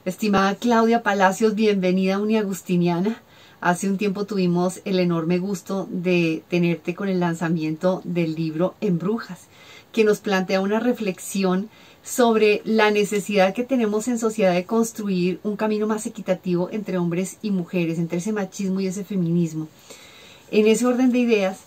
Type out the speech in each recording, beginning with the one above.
Estimada Claudia Palacios, bienvenida a Uniagustiniana. Hace un tiempo tuvimos el enorme gusto de tenerte con el lanzamiento del libro En Brujas, que nos plantea una reflexión sobre la necesidad que tenemos en sociedad de construir un camino más equitativo entre hombres y mujeres, entre ese machismo y ese feminismo. En ese orden de ideas,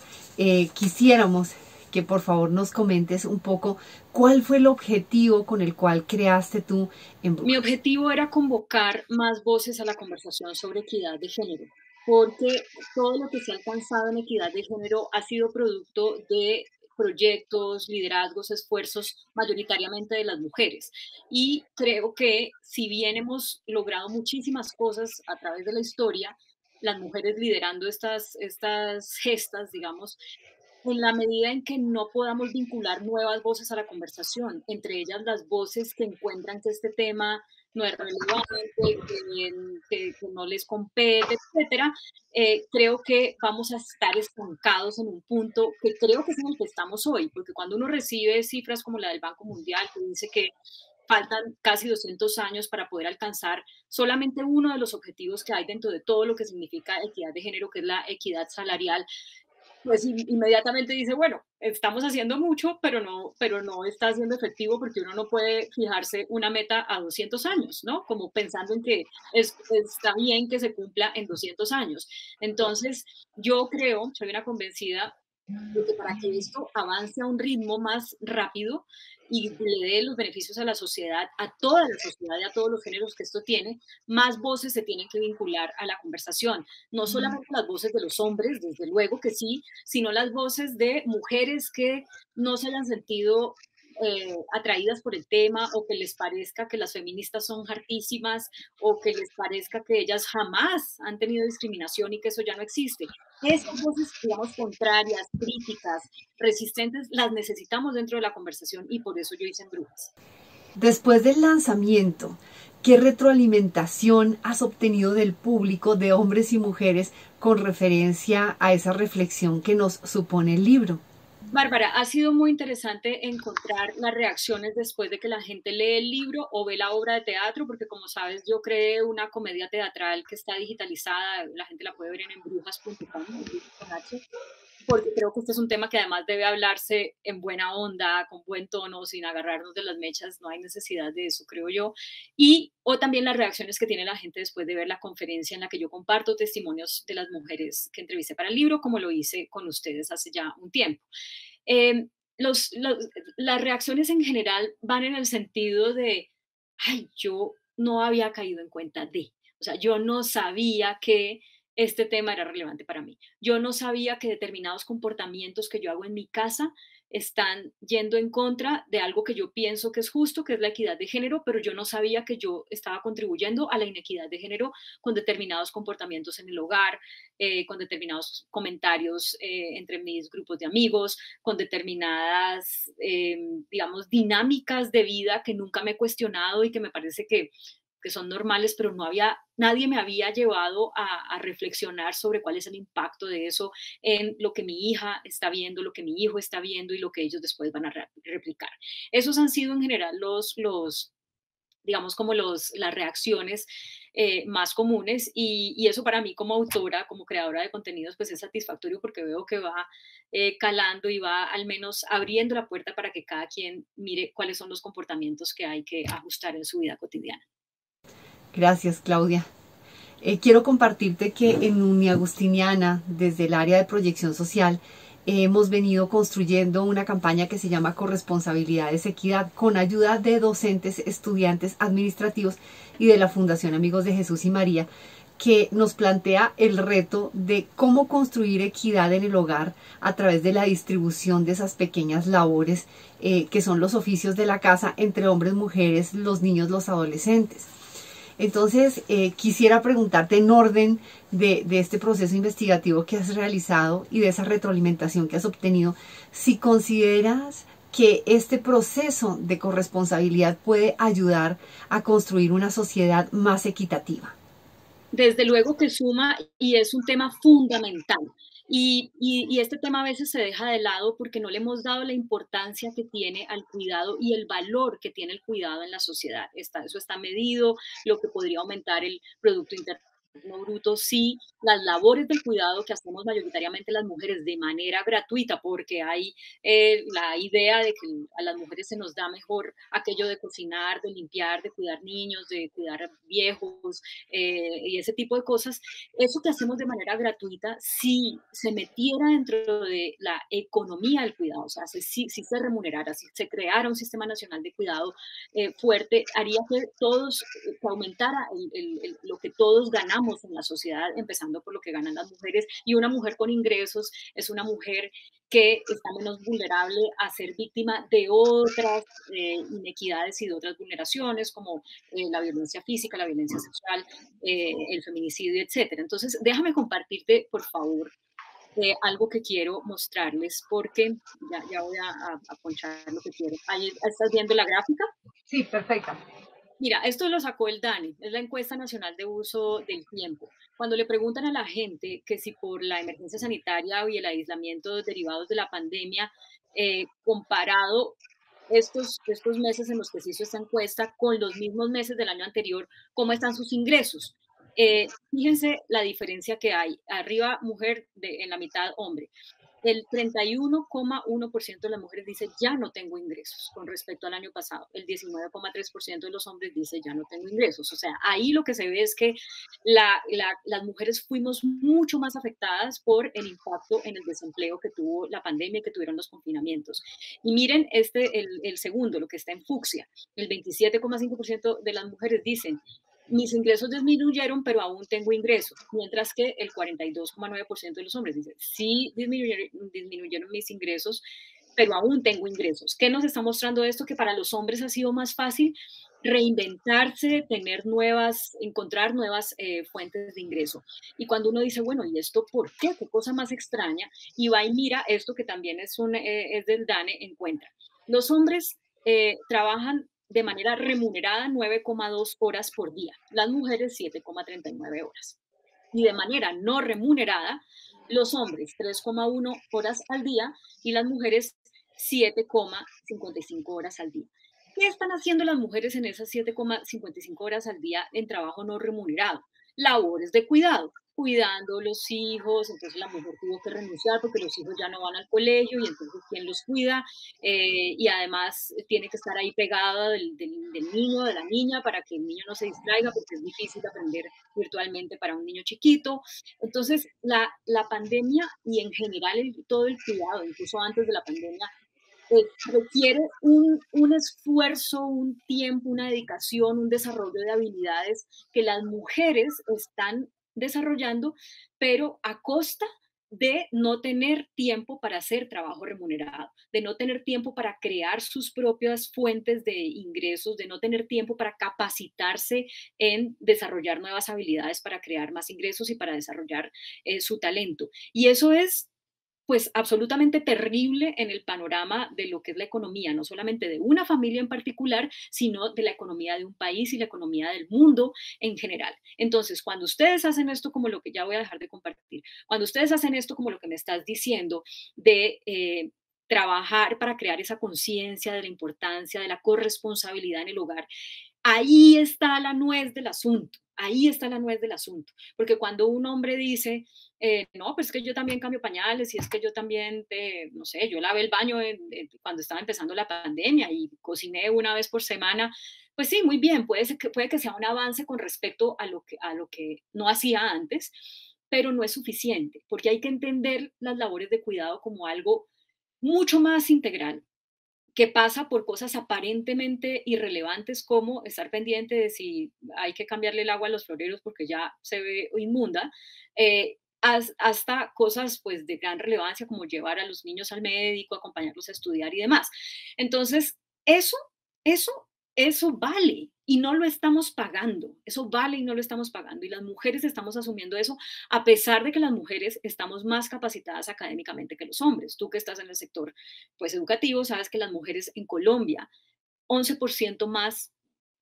quisiéramos que por favor nos comentes un poco cuál fue el objetivo con el cual creaste tú En Mi Brujas. objetivo era convocar más voces a la conversación sobre equidad de género, porque todo lo que se ha alcanzado en equidad de género ha sido producto de proyectos, liderazgos, esfuerzos mayoritariamente de las mujeres. Y creo que si bien hemos logrado muchísimas cosas a través de la historia, las mujeres liderando estas gestas, digamos, en la medida en que no podamos vincular nuevas voces a la conversación, entre ellas las voces que encuentran que este tema no es relevante, que no les compete, etcétera, creo que vamos a estar estancados en un punto que creo que es en el que estamos hoy, porque cuando uno recibe cifras como la del Banco Mundial, que dice que faltan casi 200 años para poder alcanzar solamente uno de los objetivos que hay dentro de todo lo que significa equidad de género, que es la equidad salarial, pues inmediatamente dice, bueno, estamos haciendo mucho, pero no está siendo efectivo porque uno no puede fijarse una meta a 200 años, ¿no? Como pensando en que está bien que se cumpla en 200 años. Entonces, yo creo, soy una convencida de que para que esto avance a un ritmo más rápido y le dé los beneficios a la sociedad, a toda la sociedad y a todos los géneros que esto tiene, más voces se tienen que vincular a la conversación. No solamente las voces de los hombres, desde luego que sí, sino las voces de mujeres que no se hayan sentido atraídas por el tema, o que les parezca que las feministas son hartísimas, o que les parezca que ellas jamás han tenido discriminación y que eso ya no existe. Esas voces, digamos, contrarias, críticas, resistentes, las necesitamos dentro de la conversación, y por eso yo hice En Brujas. Después del lanzamiento, ¿qué retroalimentación has obtenido del público, de hombres y mujeres, con referencia a esa reflexión que nos supone el libro? Bárbara, ha sido muy interesante encontrar las reacciones después de que la gente lee el libro o ve la obra de teatro, porque como sabes, yo creé una comedia teatral que está digitalizada, la gente la puede ver en embrujas.com, porque creo que este es un tema que además debe hablarse en buena onda, con buen tono, sin agarrarnos de las mechas, no hay necesidad de eso, creo yo. O también las reacciones que tiene la gente después de ver la conferencia en la que yo comparto testimonios de las mujeres que entrevisté para el libro, como lo hice con ustedes hace ya un tiempo. Eh, los, los, las reacciones en general van en el sentido de, ay, yo no había caído en cuenta de, o sea, yo no sabía que este tema era relevante para mí. Yo no sabía que determinados comportamientos que yo hago en mi casa están yendo en contra de algo que yo pienso que es justo, que es la equidad de género, pero yo no sabía que yo estaba contribuyendo a la inequidad de género con determinados comportamientos en el hogar, con determinados comentarios entre mis grupos de amigos, con determinadas, digamos, dinámicas de vida que nunca me he cuestionado y que me parece que son normales, pero nadie me había llevado a reflexionar sobre cuál es el impacto de eso en lo que mi hija está viendo, lo que mi hijo está viendo y lo que ellos después van a replicar. Esos han sido en general digamos, como las reacciones más comunes, y eso para mí como autora, como creadora de contenidos, pues es satisfactorio porque veo que va calando y va al menos abriendo la puerta para que cada quien mire cuáles son los comportamientos que hay que ajustar en su vida cotidiana. Gracias, Claudia. Quiero compartirte que en Uniagustiniana, desde el área de proyección social, hemos venido construyendo una campaña que se llama Corresponsabilidades Equidad, con ayuda de docentes, estudiantes, administrativos y de la Fundación Amigos de Jesús y María, que nos plantea el reto de cómo construir equidad en el hogar a través de la distribución de esas pequeñas labores que son los oficios de la casa entre hombres, mujeres, los niños, los adolescentes. Entonces, quisiera preguntarte en orden de este proceso investigativo que has realizado y de esa retroalimentación que has obtenido, si consideras que este proceso de corresponsabilidad puede ayudar a construir una sociedad más equitativa. Desde luego que suma, y es un tema fundamental. Y este tema a veces se deja de lado porque no le hemos dado la importancia que tiene al cuidado y el valor que tiene el cuidado en la sociedad. Eso está medido, lo que podría aumentar el Producto Interno Bruto, sí, las labores del cuidado que hacemos mayoritariamente las mujeres de manera gratuita, porque hay la idea de que a las mujeres se nos da mejor aquello de cocinar, de limpiar, de cuidar niños, de cuidar viejos y ese tipo de cosas. Eso que hacemos de manera gratuita, si se metiera dentro de la economía del cuidado, o sea, si se remunerara, si se creara un sistema nacional de cuidado fuerte, haría que todos, que aumentara lo que todos ganamos en la sociedad, empezando por lo que ganan las mujeres. Y una mujer con ingresos es una mujer que está menos vulnerable a ser víctima de otras inequidades y de otras vulneraciones, como la violencia física, la violencia sexual, el feminicidio, etcétera. Entonces, déjame compartirte, por favor, algo que quiero mostrarles, porque ya voy a ponchar lo que quiero. Ahí estás viendo la gráfica. Sí, perfecta. Mira, esto lo sacó el DANE, es la encuesta nacional de uso del tiempo. Cuando le preguntan a la gente que si por la emergencia sanitaria y el aislamiento derivados de la pandemia, comparado estos meses en los que se hizo esta encuesta con los mismos meses del año anterior, ¿cómo están sus ingresos? Fíjense la diferencia que hay. Arriba mujer, en la mitad hombre. El 31,1% de las mujeres dice ya no tengo ingresos con respecto al año pasado. El 19,3% de los hombres dice ya no tengo ingresos. O sea, ahí lo que se ve es que las mujeres fuimos mucho más afectadas por el impacto en el desempleo que tuvo la pandemia y que tuvieron los confinamientos. Y miren el segundo, lo que está en fucsia. El 27,5% de las mujeres dicen mis ingresos disminuyeron, pero aún tengo ingresos, mientras que el 42,9% de los hombres dicen, sí disminuyeron mis ingresos, pero aún tengo ingresos. ¿Qué nos está mostrando esto? Que para los hombres ha sido más fácil reinventarse, encontrar nuevas fuentes de ingreso. Y cuando uno dice, bueno, ¿y esto por qué? ¿Qué cosa más extraña? Y va y mira esto que también es del DANE, encuentra. Los hombres trabajan de manera remunerada 9,2 horas por día, las mujeres 7,39 horas. Y de manera no remunerada, los hombres 3,1 horas al día y las mujeres 7,55 horas al día. ¿Qué están haciendo las mujeres en esas 7,55 horas al día en trabajo no remunerado? Labores de cuidado, cuidando los hijos, entonces la mujer tuvo que renunciar porque los hijos ya no van al colegio y entonces ¿quién los cuida? Y además tiene que estar ahí pegada del niño, de la niña, para que el niño no se distraiga porque es difícil aprender virtualmente para un niño chiquito. Entonces, la pandemia y en general todo el cuidado, incluso antes de la pandemia, requiere un esfuerzo, un tiempo, una dedicación, un desarrollo de habilidades que las mujeres están desarrollando, pero a costa de no tener tiempo para hacer trabajo remunerado, de no tener tiempo para crear sus propias fuentes de ingresos, de no tener tiempo para capacitarse en desarrollar nuevas habilidades para crear más ingresos y para desarrollar su talento. Y eso es pues absolutamente terrible en el panorama de lo que es la economía, no solamente de una familia en particular, sino de la economía de un país y la economía del mundo en general. Entonces, cuando ustedes hacen esto como lo que ya voy a dejar de compartir, cuando ustedes hacen esto como lo que me estás diciendo de trabajar para crear esa conciencia de la importancia de la corresponsabilidad en el hogar, ahí está la nuez del asunto. Ahí está la nuez del asunto, porque cuando un hombre dice, no, pues es que yo también cambio pañales y es que yo también, no sé, yo lavé el baño cuando estaba empezando la pandemia y cociné una vez por semana, pues sí, muy bien, puede que sea un avance con respecto a lo que no hacía antes, pero no es suficiente, porque hay que entender las labores de cuidado como algo mucho más integral, que pasa por cosas aparentemente irrelevantes como estar pendiente de si hay que cambiarle el agua a los floreros porque ya se ve inmunda, hasta cosas pues de gran relevancia como llevar a los niños al médico, acompañarlos a estudiar y demás. Entonces, eso, eso, eso vale y no lo estamos pagando, eso vale y no lo estamos pagando y las mujeres estamos asumiendo eso a pesar de que las mujeres estamos más capacitadas académicamente que los hombres. Tú que estás en el sector pues educativo, sabes que las mujeres en Colombia, 11% más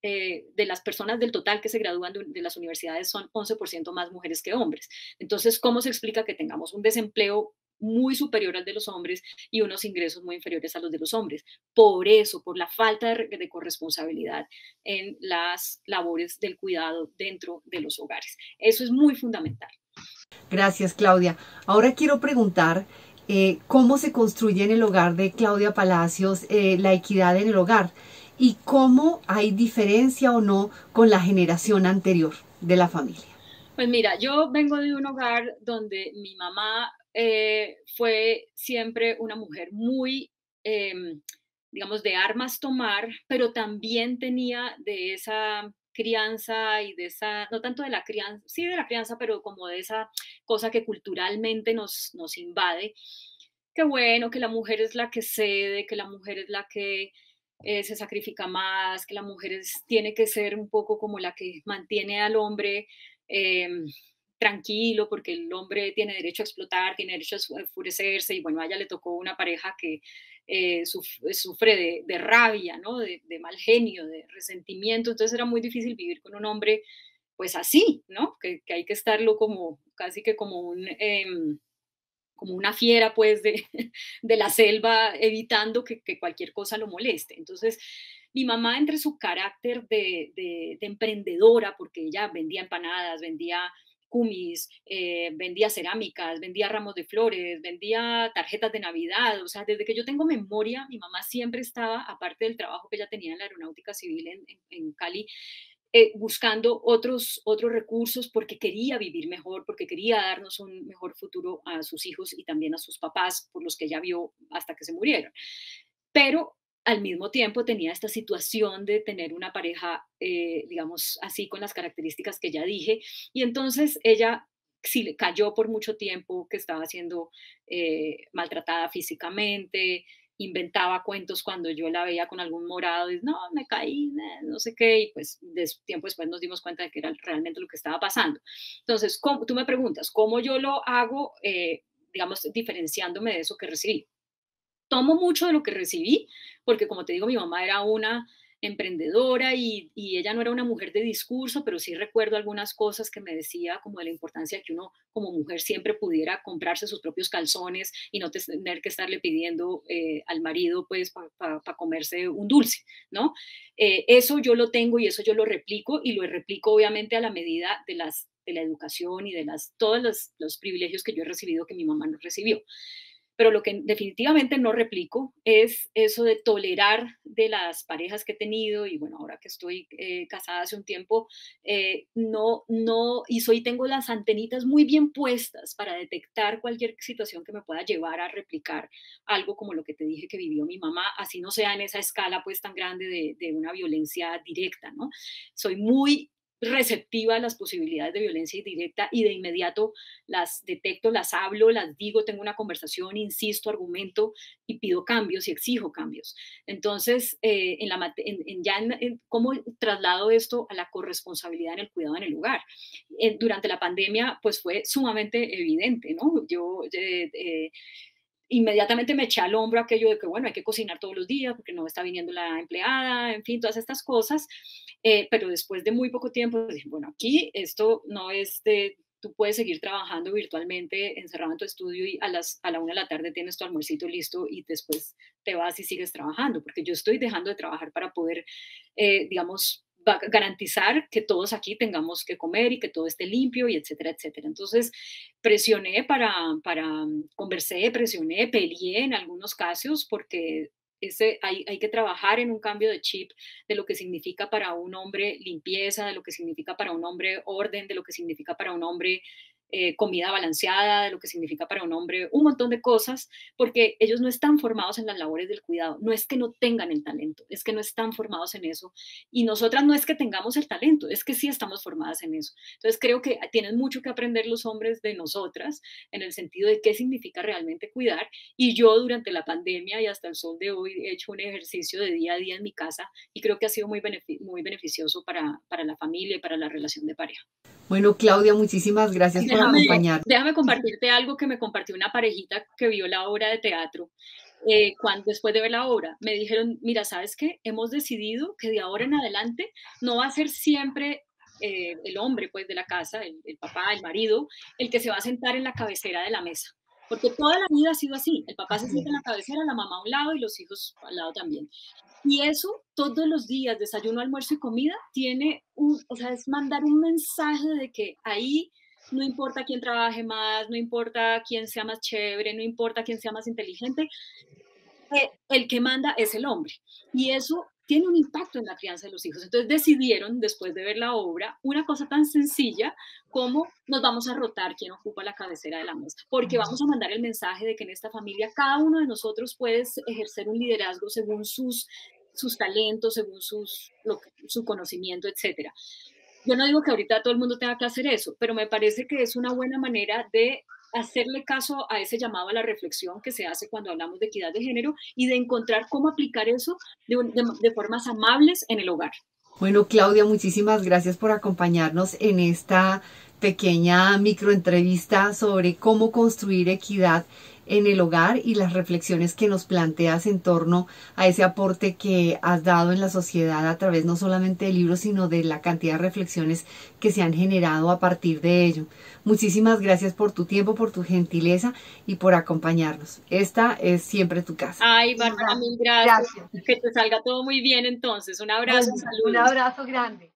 de las personas del total que se gradúan de las universidades son 11% más mujeres que hombres. Entonces, ¿cómo se explica que tengamos un desempleo muy superior al de los hombres y unos ingresos muy inferiores a los de los hombres? Por eso, por la falta de corresponsabilidad en las labores del cuidado dentro de los hogares. Eso es muy fundamental. Gracias, Claudia. Ahora quiero preguntar cómo se construye en el hogar de Claudia Palacios la equidad en el hogar y cómo hay diferencia o no con la generación anterior de la familia. Pues mira, yo vengo de un hogar donde mi mamá fue siempre una mujer muy, digamos, de armas tomar, pero también tenía de esa crianza y de esa, no tanto de la crianza, sí de la crianza, pero como de esa cosa que culturalmente nos invade, que bueno, que la mujer es la que cede, que la mujer es la que se sacrifica más, que la mujer tiene que ser un poco como la que mantiene al hombre eh, tranquilo, porque el hombre tiene derecho a explotar, tiene derecho a enfurecerse, y bueno, a ella le tocó una pareja que sufre de rabia, ¿no? De mal genio, de resentimiento, entonces era muy difícil vivir con un hombre pues así, ¿no? Que hay que estarlo como casi que como una fiera pues de la selva evitando que cualquier cosa lo moleste. Entonces, mi mamá entre su carácter de emprendedora, porque ella vendía empanadas, vendía cumis, vendía cerámicas, vendía ramos de flores, vendía tarjetas de Navidad, o sea, desde que yo tengo memoria, mi mamá siempre estaba, aparte del trabajo que ella tenía en la aeronáutica civil en Cali, buscando otros recursos porque quería vivir mejor, porque quería darnos un mejor futuro a sus hijos y también a sus papás, por los que ella vio hasta que se murieron. Pero al mismo tiempo tenía esta situación de tener una pareja, digamos así, con las características que ya dije, y entonces ella sí le cayó por mucho tiempo que estaba siendo maltratada físicamente, inventaba cuentos cuando yo la veía con algún morado, y no, me caí, no sé qué, y pues tiempo después nos dimos cuenta de que era realmente lo que estaba pasando. Entonces, tú me preguntas, ¿cómo yo lo hago, digamos, diferenciándome de eso que recibí? Tomo mucho de lo que recibí, porque como te digo, mi mamá era una emprendedora y ella no era una mujer de discurso, pero sí recuerdo algunas cosas que me decía como de la importancia de que uno como mujer siempre pudiera comprarse sus propios calzones y no tener que estarle pidiendo al marido pues para comerse un dulce, ¿no? Eso yo lo tengo y eso yo lo replico y lo replico obviamente a la medida de la educación y de todos los privilegios que yo he recibido que mi mamá no recibió. Pero lo que definitivamente no replico es eso de tolerar de las parejas que he tenido y bueno, ahora que estoy casada hace un tiempo, tengo las antenitas muy bien puestas para detectar cualquier situación que me pueda llevar a replicar algo como lo que te dije que vivió mi mamá, así no sea en esa escala pues tan grande de una violencia directa, ¿no? Soy muy receptiva a las posibilidades de violencia indirecta y de inmediato las detecto, las hablo, las digo, tengo una conversación, insisto, argumento y pido cambios y exijo cambios. Entonces, cómo traslado esto a la corresponsabilidad en el cuidado en el hogar. Durante la pandemia, pues fue sumamente evidente, ¿no? Inmediatamente me eché al hombro aquello de que, bueno, hay que cocinar todos los días porque no está viniendo la empleada, en fin, todas estas cosas. Pero después de muy poco tiempo, dije, bueno, aquí esto no es de, tú puedes seguir trabajando virtualmente, encerrado en tu estudio y a la 1 de la tarde tienes tu almuercito listo y después te vas y sigues trabajando, porque yo estoy dejando de trabajar para poder, digamos, garantizar que todos aquí tengamos que comer y que todo esté limpio y etcétera, etcétera. Entonces, presioné conversé, presioné, peleé en algunos casos porque hay que trabajar en un cambio de chip de lo que significa para un hombre limpieza, de lo que significa para un hombre orden, de lo que significa para un hombre comida balanceada, de lo que significa para un hombre un montón de cosas, porque ellos no están formados en las labores del cuidado. No es que no tengan el talento, es que no están formados en eso. Y nosotras no es que tengamos el talento, es que sí estamos formadas en eso. Entonces creo que tienen mucho que aprender los hombres de nosotras en el sentido de qué significa realmente cuidar. Y yo durante la pandemia y hasta el sol de hoy he hecho un ejercicio de día a día en mi casa y creo que ha sido muy beneficioso para la familia y para la relación de pareja. Bueno, Claudia, muchísimas gracias por acompañarnos. Déjame compartirte algo que me compartió una parejita que vio la obra de teatro. después de ver la obra, me dijeron, mira, ¿sabes qué? Hemos decidido que de ahora en adelante no va a ser siempre el hombre pues de la casa, el papá, el marido, el que se va a sentar en la cabecera de la mesa. Porque toda la vida ha sido así. El papá se Así sienta en la es. cabecera, la mamá a un lado y los hijos al lado también. Y eso todos los días, desayuno, almuerzo y comida, o sea, es mandar un mensaje de que ahí no importa quién trabaje más, no importa quién sea más chévere, no importa quién sea más inteligente, el que manda es el hombre. Y eso tiene un impacto en la crianza de los hijos. Entonces decidieron, después de ver la obra, una cosa tan sencilla como nos vamos a rotar quién ocupa la cabecera de la mesa, porque vamos a mandar el mensaje de que en esta familia cada uno de nosotros puede ejercer un liderazgo según sus talentos, según su conocimiento, etcétera. Yo no digo que ahorita todo el mundo tenga que hacer eso, pero me parece que es una buena manera de hacerle caso a ese llamado a la reflexión que se hace cuando hablamos de equidad de género y de encontrar cómo aplicar eso de formas amables en el hogar. Bueno, Claudia, muchísimas gracias por acompañarnos en esta pequeña microentrevista sobre cómo construir equidad en el hogar y las reflexiones que nos planteas en torno a ese aporte que has dado en la sociedad a través no solamente de libros, sino de la cantidad de reflexiones que se han generado a partir de ello. Muchísimas gracias por tu tiempo, por tu gentileza y por acompañarnos. Esta es siempre tu casa. Ay, Bárbara, mil gracias. Gracias. Que te salga todo muy bien entonces. Un abrazo, Bueno, un saludos. abrazo grande.